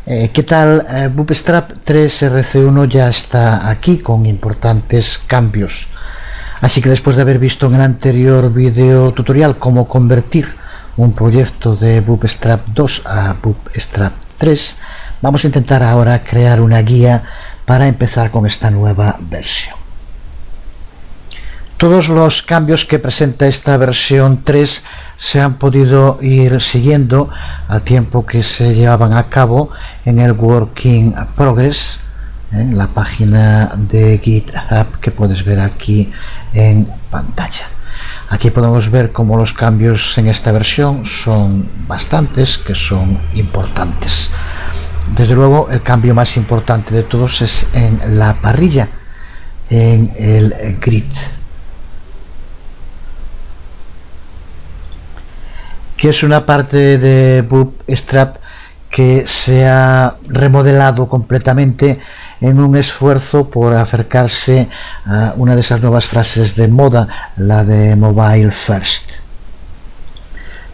¿Qué tal? Bootstrap 3 RC1 ya está aquí con importantes cambios. Así que después de haber visto en el anterior video tutorial cómo convertir un proyecto de Bootstrap 2 a Bootstrap 3, vamos a intentar ahora crear una guía para empezar con esta nueva versión. Todos los cambios que presenta esta versión 3 se han podido ir siguiendo al tiempo que se llevaban a cabo en el Working Progress, en la página de GitHub que puedes ver aquí en pantalla. Aquí podemos ver cómo los cambios en esta versión son bastantes, que son importantes. Desde luego el cambio más importante de todos es en la parrilla, en el grid, que es una parte de Bootstrap que se ha remodelado completamente en un esfuerzo por acercarse a una de esas nuevas frases de moda, la de Mobile First.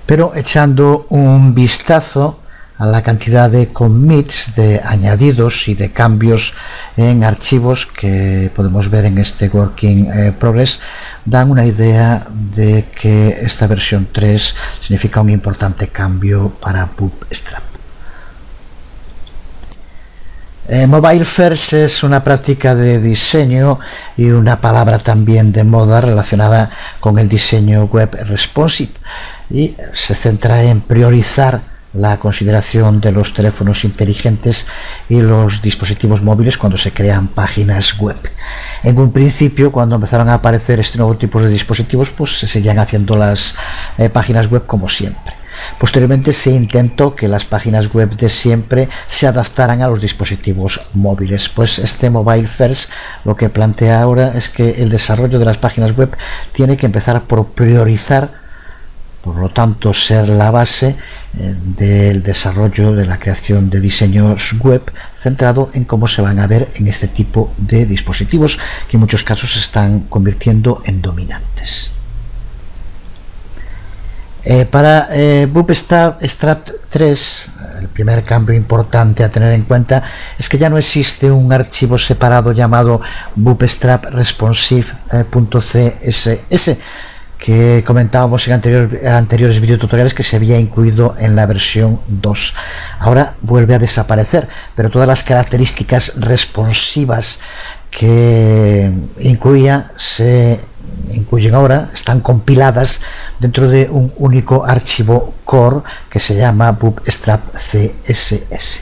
Pero echando un vistazo a la cantidad de commits, de añadidos y de cambios en archivos que podemos ver en este Working Progress, dan una idea de que esta versión 3 significa un importante cambio para Bootstrap. Mobile First es una práctica de diseño y una palabra también de moda relacionada con el diseño web responsive, y se centra en priorizar la consideración de los teléfonos inteligentes y los dispositivos móviles cuando se crean páginas web. En un principio, cuando empezaron a aparecer este nuevo tipo de dispositivos, pues se seguían haciendo las páginas web como siempre. Posteriormente se intentó que las páginas web de siempre se adaptaran a los dispositivos móviles. Pues este Mobile First lo que plantea ahora es que el desarrollo de las páginas web tiene que empezar por priorizar, por lo tanto ser la base del desarrollo de la creación de diseños web centrado en cómo se van a ver en este tipo de dispositivos, que en muchos casos se están convirtiendo en dominantes. Para Bootstrap 3, el primer cambio importante a tener en cuenta es que ya no existe un archivo separado llamado Bootstrap Responsive.css, que comentábamos en anteriores videotutoriales que se había incluido en la versión 2. Ahora vuelve a desaparecer, pero todas las características responsivas que incluía se incluyen ahora, están compiladas dentro de un único archivo core que se llama Bootstrap CSS.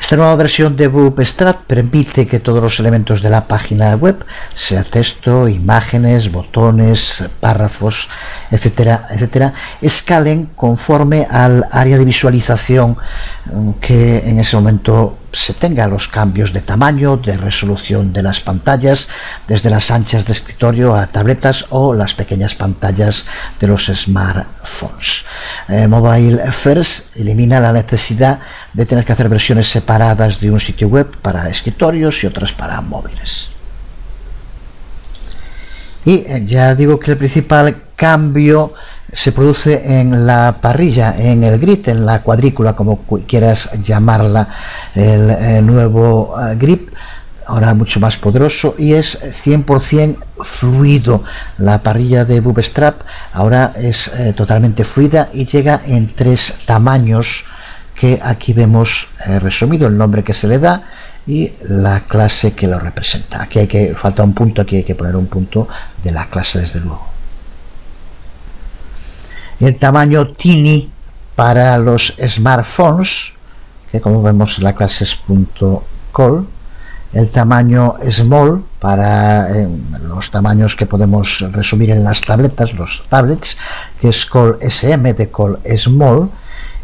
Esta nueva versión de Bootstrap permite que todos los elementos de la página web, sea texto, imágenes, botones, párrafos, etcétera, etcétera, escalen conforme al área de visualización que en ese momento se tenga, los cambios de tamaño, de resolución de las pantallas, desde las anchas de escritorio a tabletas o las pequeñas pantallas de los smartphones. Mobile First elimina la necesidad de tener que hacer versiones separadas de un sitio web para escritorios y otras para móviles. Y ya digo que el principal cambio se produce en la parrilla, en el grid, en la cuadrícula, como quieras llamarla, el nuevo grid, ahora mucho más poderoso y es 100% fluido. La parrilla de Bootstrap ahora es totalmente fluida y llega en 3 tamaños que aquí vemos resumido, el nombre que se le da y la clase que lo representa. Aquí falta un punto, aquí hay que poner un punto de la clase, desde luego. El tamaño Tiny para los smartphones, que como vemos la clase es .col. El tamaño Small para los tamaños que podemos resumir en las tabletas, los tablets, que es col SM de col Small.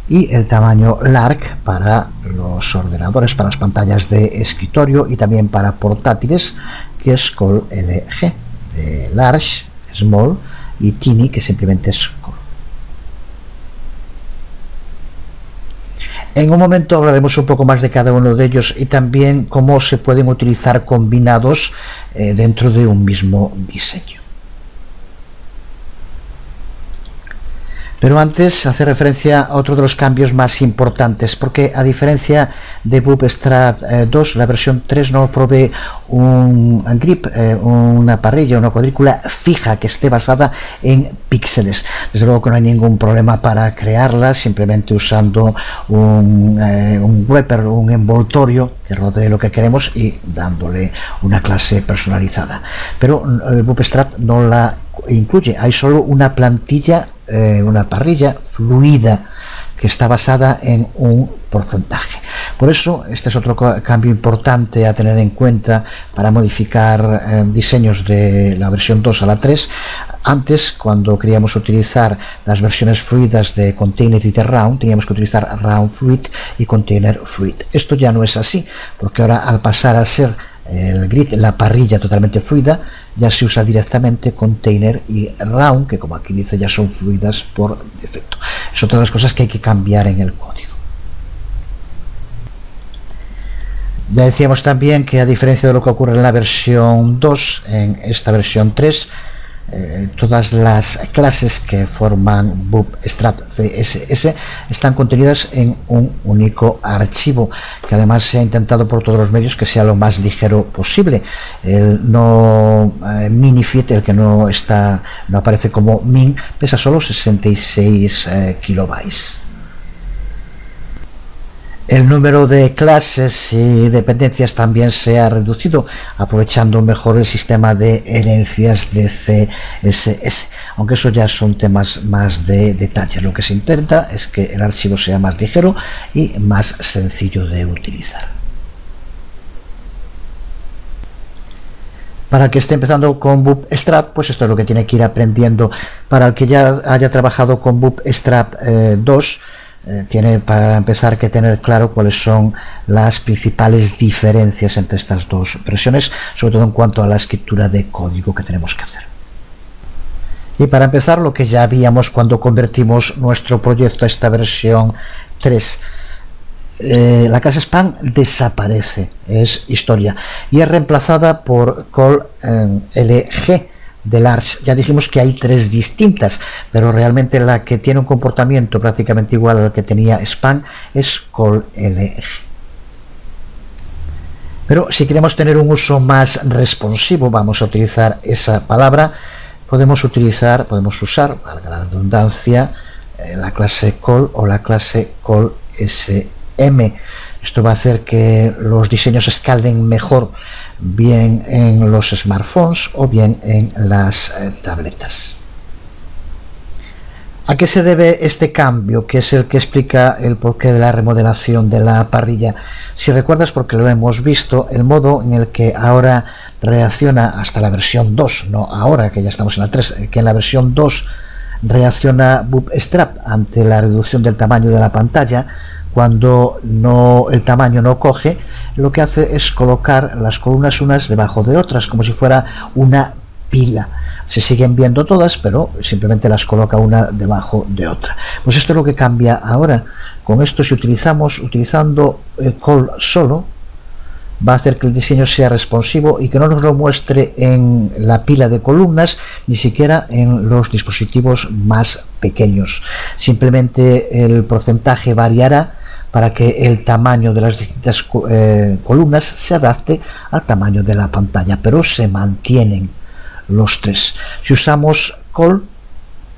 Y el tamaño Large para los ordenadores, para las pantallas de escritorio y también para portátiles, que es col LG, de Large, Small, y Tiny, que simplemente es col. En un momento hablaremos un poco más de cada uno de ellos y también cómo se pueden utilizar combinados dentro de un mismo diseño. Pero antes hace referencia a otro de los cambios más importantes, porque a diferencia de Bootstrap 2, la versión 3 no provee un grip, una parrilla, una cuadrícula fija que esté basada en píxeles. Desde luego que no hay ningún problema para crearla, simplemente usando un wrapper, un envoltorio que rodee lo que queremos y dándole una clase personalizada. Pero Bootstrap no la incluye, hay solo una plantilla, una parrilla fluida que está basada en un porcentaje. Por eso este es otro cambio importante a tener en cuenta para modificar diseños de la versión 2 a la 3. Antes, cuando queríamos utilizar las versiones fluidas de Container y de Round, teníamos que utilizar Round Fluid y Container Fluid. Esto ya no es así, porque ahora al pasar a ser el grid, la parrilla totalmente fluida, ya se usa directamente Container y Round, que como aquí dice ya son fluidas por defecto. Es otra de las cosas que hay que cambiar en el código. Ya decíamos también que a diferencia de lo que ocurre en la versión 2, en esta versión 3, todas las clases que forman Bootstrap CSS están contenidas en un único archivo, que además se ha intentado por todos los medios que sea lo más ligero posible. El no minifit, el que no aparece como min, pesa solo 66 kilobytes. El número de clases y dependencias también se ha reducido, aprovechando mejor el sistema de herencias de CSS, aunque eso ya son temas más de detalle. Lo que se intenta es que el archivo sea más ligero y más sencillo de utilizar. Para el que esté empezando con Bootstrap, pues esto es lo que tiene que ir aprendiendo. Para el que ya haya trabajado con Bootstrap 2, tiene para empezar que tener claro cuáles son las principales diferencias entre estas dos versiones, sobre todo en cuanto a la escritura de código que tenemos que hacer. Y para empezar, lo que ya habíamos cuando convertimos nuestro proyecto a esta versión 3, la clase span desaparece, es historia, y es reemplazada por call LG de large. Ya dijimos que hay tres distintas, pero realmente la que tiene un comportamiento prácticamente igual al que tenía span es call LG. Pero si queremos tener un uso más responsivo, vamos a utilizar esa palabra. Podemos usar, valga la redundancia, la clase call o la clase call SM. Esto va a hacer que los diseños escalen mejor, bien en los smartphones o bien en las tabletas. ¿A qué se debe este cambio, que es el que explica el porqué de la remodelación de la parrilla? Si recuerdas, porque lo hemos visto, el modo en el que ahora reacciona hasta la versión 2, no ahora que ya estamos en la 3, que en la versión 2 reacciona Bootstrap ante la reducción del tamaño de la pantalla. Cuando el tamaño no coge, lo que hace es colocar las columnas unas debajo de otras, como si fuera una pila. Se siguen viendo todas, pero simplemente las coloca una debajo de otra. Pues esto es lo que cambia ahora. Con esto, si utilizando el call solo, va a hacer que el diseño sea responsivo y que no nos lo muestre en la pila de columnas, ni siquiera en los dispositivos más pequeños. Simplemente el porcentaje variará para que el tamaño de las distintas columnas se adapte al tamaño de la pantalla, pero se mantienen los tres. Si usamos call,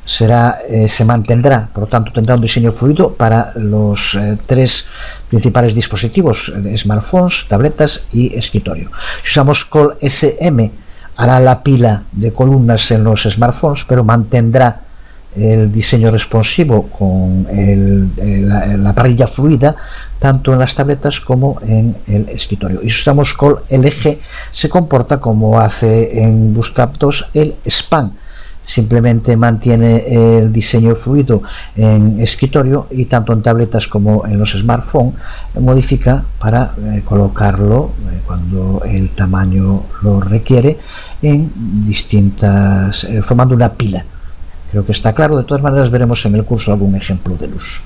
se mantendrá, por lo tanto tendrá un diseño fluido para los tres principales dispositivos, smartphones, tabletas y escritorio. Si usamos call SM, hará la pila de columnas en los smartphones, pero mantendrá el diseño responsivo con la parrilla fluida tanto en las tabletas como en el escritorio. Y si usamos call LG, se comporta como hace en Bootstrap 2 el span. Simplemente mantiene el diseño fluido en escritorio y tanto en tabletas como en los smartphones modifica para colocarlo cuando el tamaño lo requiere en distintas, formando una pila. Creo que está claro. De todas maneras, veremos en el curso algún ejemplo del uso.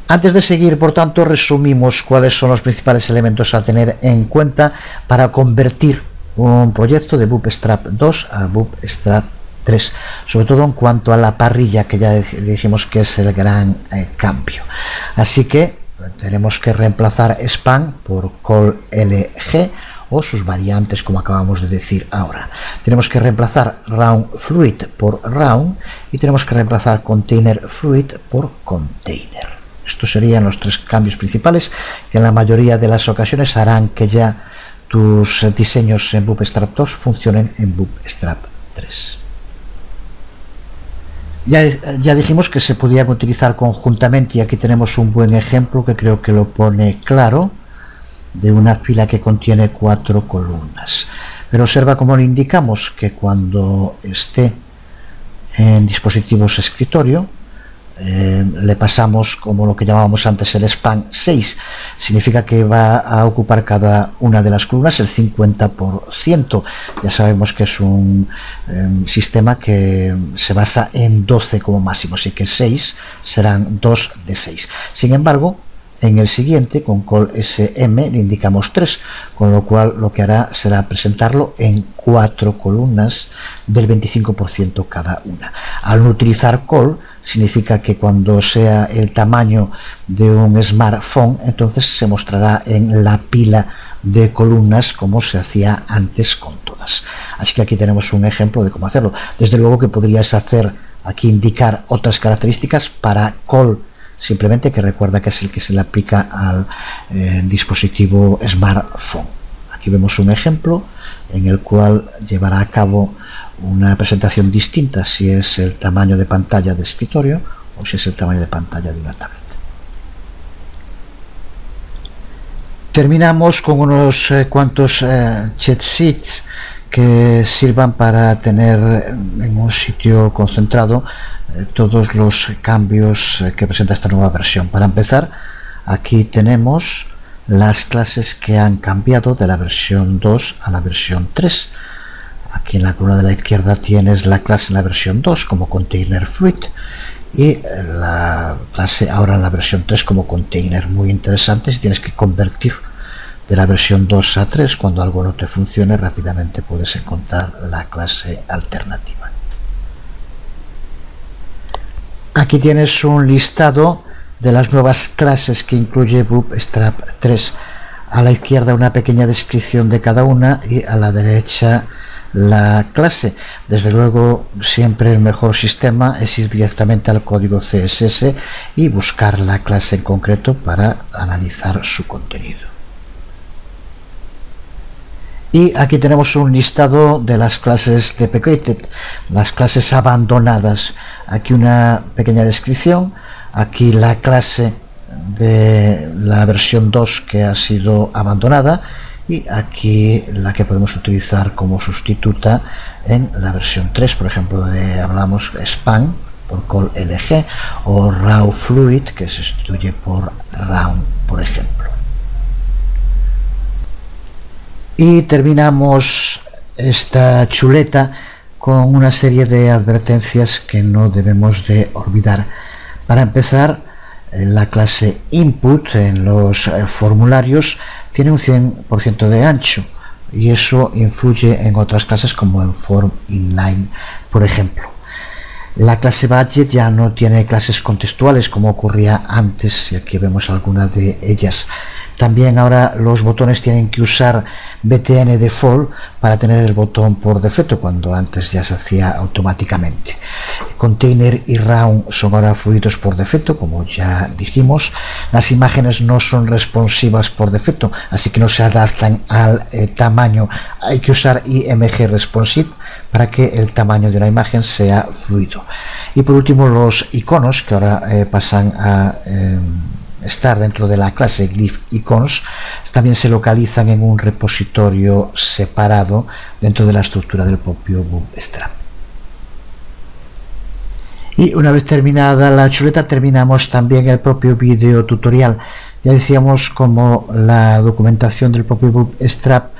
Antes de seguir, por tanto, resumimos cuáles son los principales elementos a tener en cuenta para convertir un proyecto de Bootstrap 2 a Bootstrap 3, sobre todo en cuanto a la parrilla, que ya dijimos que es el gran cambio. Así que tenemos que reemplazar span por call LG o sus variantes, como acabamos de decir ahora. Tenemos que reemplazar round fluid por round y tenemos que reemplazar container fluid por container. Estos serían los tres cambios principales que en la mayoría de las ocasiones harán que ya tus diseños en Bootstrap 2 funcionen en Bootstrap 3. Ya dijimos que se podían utilizar conjuntamente y aquí tenemos un buen ejemplo que creo que lo pone claro, de una fila que contiene 4 columnas. Pero observa cómo le indicamos que cuando esté en dispositivos escritorio le pasamos como lo que llamábamos antes el span 6, significa que va a ocupar cada una de las columnas el 50%. Ya sabemos que es un sistema que se basa en 12 como máximo, así que 6 serán 2 de 6. Sin embargo, en el siguiente, con call SM, le indicamos 3, con lo cual lo que hará será presentarlo en 4 columnas del 25% cada una. Al no utilizar call, significa que cuando sea el tamaño de un smartphone, entonces se mostrará en la pila de columnas como se hacía antes con todas. Así que aquí tenemos un ejemplo de cómo hacerlo. Desde luego que podrías hacer aquí, indicar otras características para call, simplemente que recuerda que es el que se le aplica al dispositivo smartphone. Aquí vemos un ejemplo en el cual llevará a cabo una presentación distinta si es el tamaño de pantalla de escritorio o si es el tamaño de pantalla de una tablet. Terminamos con unos cuantos cheat sheets que sirvan para tener en un sitio concentrado todos los cambios que presenta esta nueva versión. Para empezar, aquí tenemos las clases que han cambiado de la versión 2 a la versión 3. Aquí en la columna de la izquierda tienes la clase en la versión 2 como container fluid y la clase ahora en la versión 3 como container. Muy interesante. Si tienes que convertir de la versión 2 a 3, cuando algo no te funcione, rápidamente puedes encontrar la clase alternativa. Aquí tienes un listado de las nuevas clases que incluye Bootstrap 3. A la izquierda una pequeña descripción de cada una y a la derecha la clase. Desde luego siempre el mejor sistema es ir directamente al código CSS y buscar la clase en concreto para analizar su contenido. Y aquí tenemos un listado de las clases deprecated, las clases abandonadas. Aquí una pequeña descripción, aquí la clase de la versión 2 que ha sido abandonada y aquí la que podemos utilizar como sustituta en la versión 3, por ejemplo, hablamos span por call LG o raw fluid que se sustituye por round, por ejemplo. Y terminamos esta chuleta con una serie de advertencias que no debemos de olvidar. Para empezar, la clase input en los formularios tiene un 100% de ancho y eso influye en otras clases como en form inline, por ejemplo. La clase budget ya no tiene clases contextuales como ocurría antes y aquí vemos algunas de ellas. También ahora los botones tienen que usar btn default para tener el botón por defecto, cuando antes ya se hacía automáticamente. Container y round son ahora fluidos por defecto, como ya dijimos. Las imágenes no son responsivas por defecto, así que no se adaptan al tamaño. Hay que usar img responsive para que el tamaño de la imagen sea fluido. Y por último, los iconos, que ahora pasan a estar dentro de la clase glyph icons, también se localizan en un repositorio separado dentro de la estructura del propio Bootstrap. Y una vez terminada la chuleta, terminamos también el propio video tutorial. Ya decíamos como la documentación del propio Bootstrap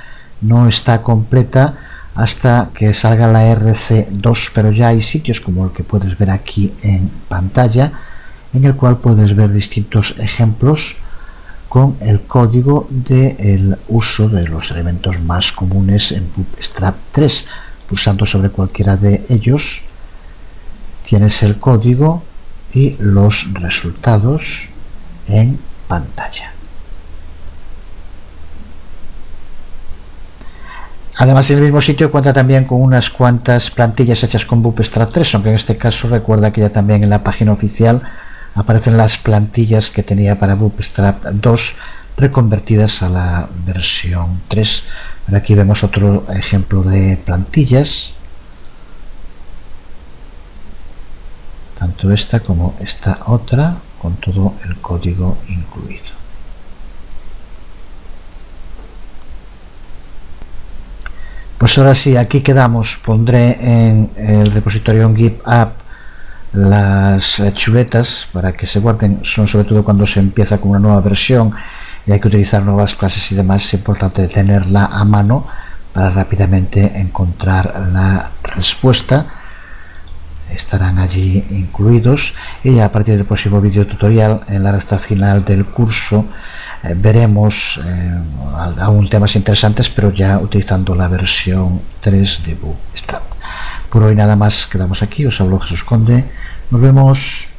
no está completa hasta que salga la RC2, pero ya hay sitios como el que puedes ver aquí en pantalla, en el cual puedes ver distintos ejemplos con el código del uso de los elementos más comunes en Bootstrap 3, Pulsando sobre cualquiera de ellos tienes el código y los resultados en pantalla. Además, en el mismo sitio cuenta también con unas cuantas plantillas hechas con Bootstrap 3, aunque en este caso recuerda que ya también en la página oficial aparecen las plantillas que tenía para Bootstrap 2 reconvertidas a la versión 3. Pero aquí vemos otro ejemplo de plantillas, tanto esta como esta otra, con todo el código incluido. Pues ahora sí, aquí quedamos. Pondré en el repositorio en GitHub las chuletas para que se guarden. Son sobre todo cuando se empieza con una nueva versión y hay que utilizar nuevas clases y demás. Es importante tenerla a mano para rápidamente encontrar la respuesta. Estarán allí incluidos, y ya a partir del próximo vídeo tutorial, en la recta final del curso, veremos aún temas interesantes, pero ya utilizando la versión 3 de Bootstrap. Por hoy nada más, quedamos aquí. Os hablo Jesús Conde, nos vemos.